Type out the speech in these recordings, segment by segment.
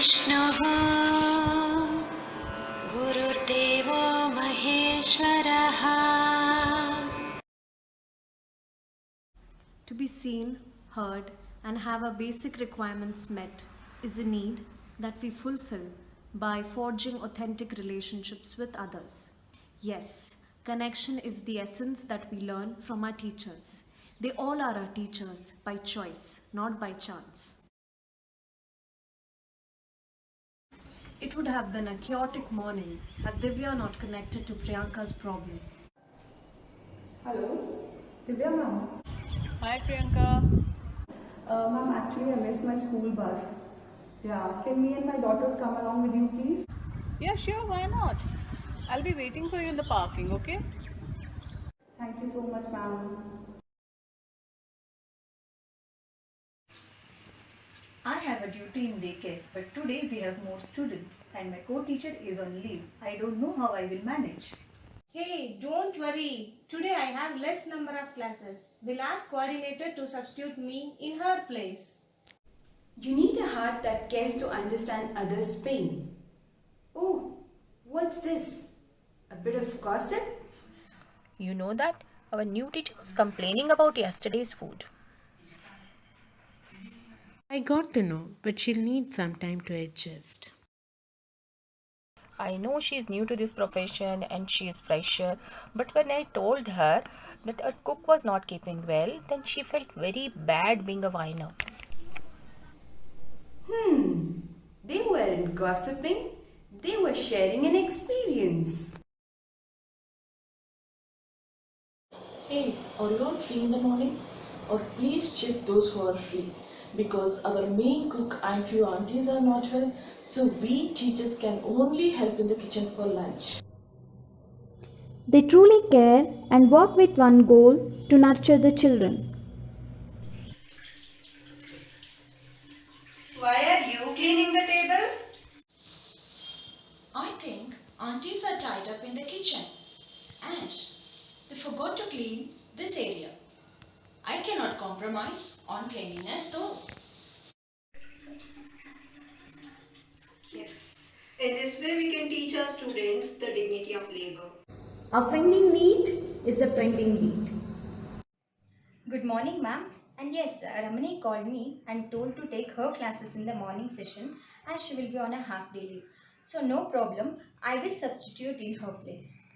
विष्णुः गुरुर्देवो महेश्वरः. To be seen, heard, and have our basic requirements met is a need that we fulfill by forging authentic relationships with others. Yes, connection is the essence that we learn from our teachers. They all are our teachers by choice, not by chance. It would have been a chaotic morning had Divya not connected to Priyanka's problem. Hello, Divya ma'am. Hi Priyanka. Ma'am, actually I missed my school bus. Yeah, can me and my daughters come along with you please? Yeah, sure, why not? I'll be waiting for you in the parking, okay? Thank you so much ma'am. I have a duty in daycare, but today we have more students and my co-teacher is on leave. I don't know how I will manage. Hey, don't worry. Today I have less number of classes. We'll ask coordinator to substitute me in her place. You need a heart that cares to understand others' pain. Oh, what's this? A bit of gossip? You know that our new teacher was complaining about yesterday's food. I got to know, but she'll need some time to adjust. I know she is new to this profession and she is fresher, but when I told her that a cook was not keeping well, then she felt very bad being a whiner. They weren't gossiping, they were sharing an experience. Hey, are you all free in the morning? Or please check those who are free. Because our main cook and few aunties are not well, so we teachers can only help in the kitchen for lunch. They truly care and work with one goal to nurture the children. Why are you cleaning the table? I think aunties are tied up in the kitchen and they forgot to clean this area. I cannot compromise on cleanliness though. Yes. In this way we can teach our students the dignity of labor. A pending need is a pending need. Good morning, ma'am. And yes, Ramani called me and told to take her classes in the morning session as she will be on a half-day leave. So no problem, I will substitute in her place.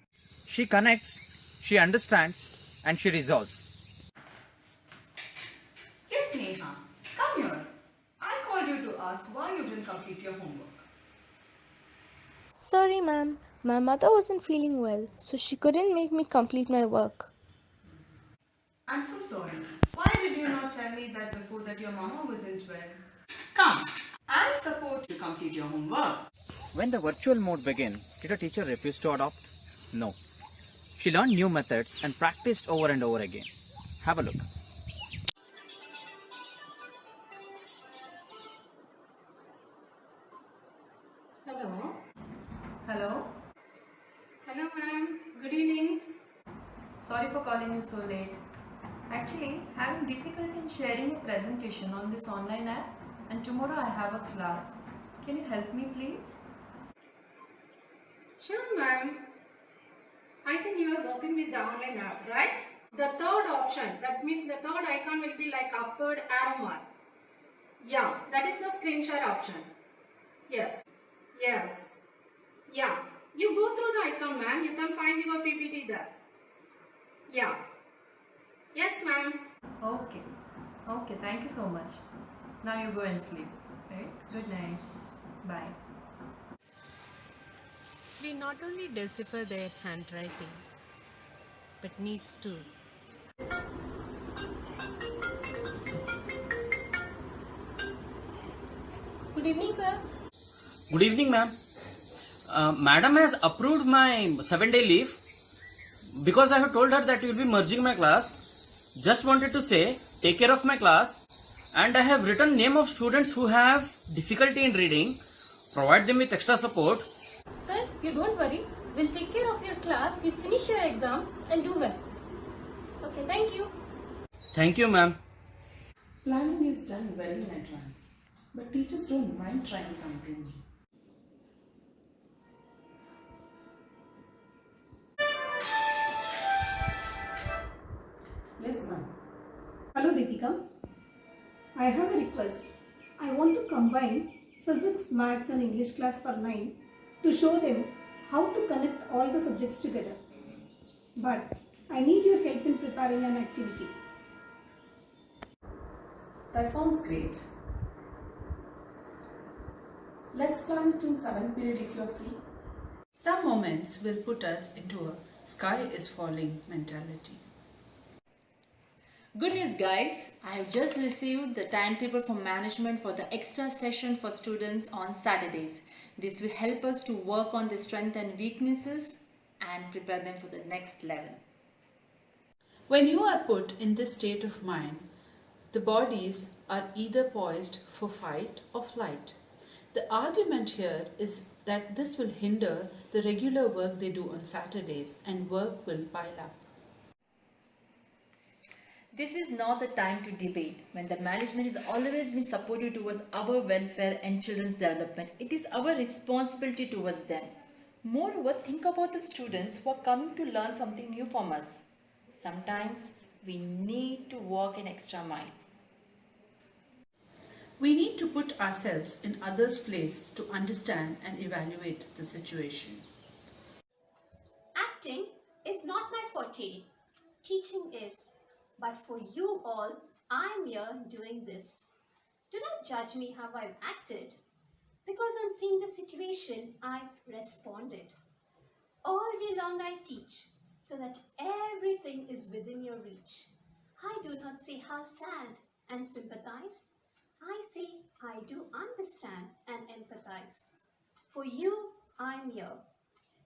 She connects, she understands, and she resolves. Yes Neha, come here. I called you to ask why you didn't complete your homework. Sorry, ma'am. My mother wasn't feeling well, so she couldn't make me complete my work. I'm so sorry. Why did you not tell me that before that your mama wasn't well? Come, I'll support you complete your homework. When the virtual mode began, did a teacher refuse to adopt? No. She learned new methods and practiced over and over again. Have a look. Hello. Hello? Hello, ma'am. Good evening. Sorry for calling you so late. Actually, having difficulty in sharing a presentation on this online app, and tomorrow I have a class. Can you help me please? Sure, ma'am. I think you are working with the online app, right? The third option, that means the third icon will be like upward arrow mark. Yeah, that is the screenshot option. Yes. Yes. Yeah. You go through the icon, ma'am. You can find your PPT there. Yeah. Yes, ma'am. Okay. Okay, thank you so much. Now you go and sleep. Right? Good night. Bye. We not only decipher their handwriting, but needs to. Good evening, sir. Good evening, ma'am. Madam has approved my 7-day leave because I have told her that you will be merging my class. Just wanted to say, take care of my class, and I have written name of students who have difficulty in reading. Provide them with extra support. Sir, you don't worry. We'll take care of your class. You finish your exam and do well. Okay, thank you. Thank you, ma'am. Planning is done well in advance. but teachers don't mind trying something. Yes, ma'am. Hello Deepika. I have a request. I want to combine physics, maths and English class for 9 to show them how to connect all the subjects together. But I need your help in preparing an activity. That sounds great. Let's plan it in 7th period if you're free. Some moments will put us into a sky is falling mentality. Good news guys, I have just received the timetable from management for the extra session for students on Saturdays. This will help us to work on their strengths and weaknesses and prepare them for the next level. When you are put in this state of mind, the bodies are either poised for fight or flight. The argument here is that this will hinder the regular work they do on Saturdays and work will pile up. This is not the time to debate when the management has always been supportive towards our welfare and children's development. It is our responsibility towards them. Moreover, think about the students who are coming to learn something new from us. Sometimes we need to walk an extra mile. We need to put ourselves in others' place to understand and evaluate the situation. Acting is not my forte. Teaching is. But for you all, I'm here doing this. Do not judge me how I've acted, because on seeing the situation, I responded. All day long I teach, so that everything is within your reach. I do not say how sad and sympathize. I say I do understand and empathize. For you, I'm here.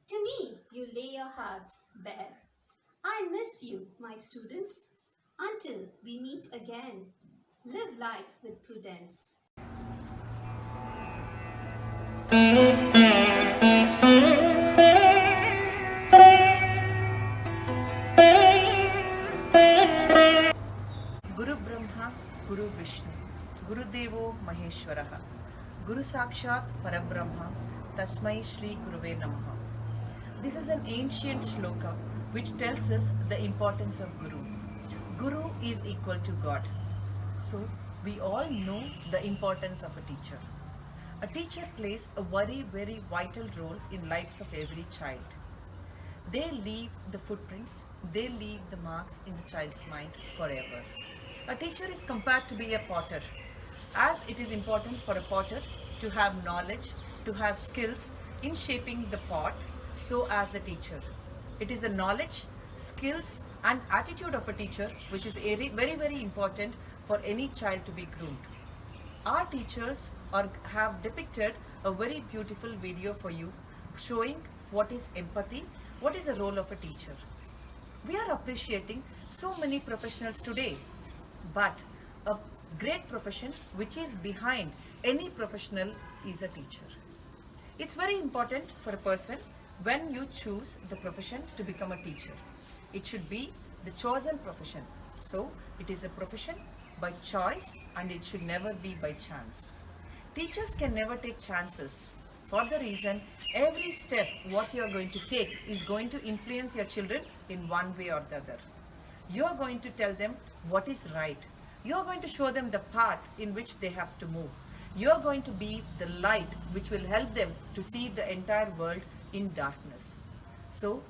To me, you lay your hearts bare. I miss you, my students. Until we meet again, live life with prudence. Guru Brahma, Guru Vishnu, Guru Devo Maheshwaraha, Guru Sakshat Parabrahma, Tasmai Shri Guruve Namaha. This is an ancient shloka which tells us the importance of Guru. Guru is equal to God. So we all know the importance of a teacher. A teacher plays a very, very vital role in lives of every child. They leave the footprints, they leave the marks in the child's mind forever. A teacher is compared to be a potter, as it is important for a potter to have knowledge, to have skills in shaping the pot, so as the teacher. It is the knowledge, skills and attitude of a teacher which is very, very important for any child to be groomed. Our teachers have depicted a very beautiful video for you showing what is empathy, what is the role of a teacher. We are appreciating so many professionals today, but a great profession which is behind any professional is a teacher. It's very important for a person when you choose the profession to become a teacher. It should be the chosen profession. So it is a profession by choice and it should never be by chance. Teachers can never take chances for the reason every step what you are going to take is going to influence your children in one way or the other. You are going to tell them what is right. You are going to show them the path in which they have to move. You are going to be the light which will help them to see the entire world in darkness. So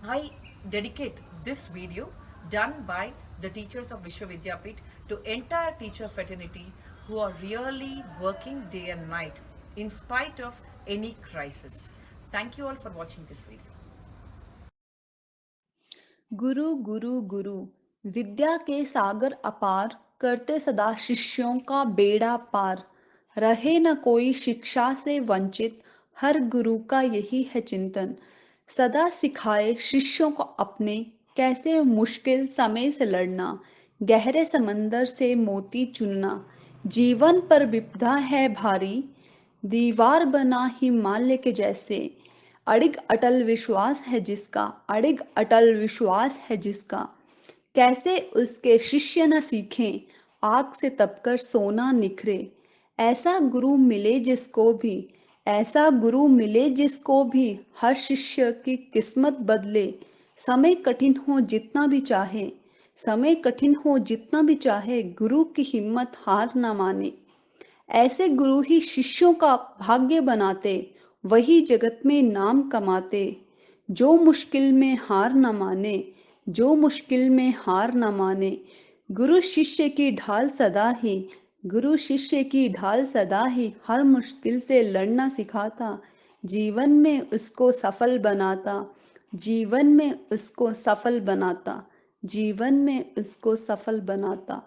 I dedicate this video done by the teachers of Vishwavidyapeeth to entire teacher fraternity who are really working day and night in spite of any crisis. Thank you all for watching this video. गुरु गुरु गुरु विद्या के सागर अपार करते सदा शिष्यों का बेड़ा पार रहे न कोई शिक्षा से वंचित हर गुरु का यही है चिंतन सदा सिखाए शिष्यों को अपने कैसे मुश्किल समय से लड़ना गहरे समंदर से मोती चुनना जीवन पर विपदा है भारी दीवार बना हिमालय के जैसे अड़िग अटल विश्वास है जिसका अड़िग अटल विश्वास है जिसका कैसे उसके शिष्य न सीखें आग से तपकर सोना निखरे ऐसा गुरु मिले जिसको भी हर शिष्य की किस्मत बदले। समय कठिन हो जितना भी चाहे गुरु की हिम्मत हार न माने। ऐसे गुरु ही शिष्यों का भाग्य बनाते, वही जगत में नाम कमाते। जो मुश्किल में हार न माने, गुरु शिष्य की ढाल सदा ही हर मुश्किल से लड़ना सिखाता, जीवन में उसको सफल बनाता।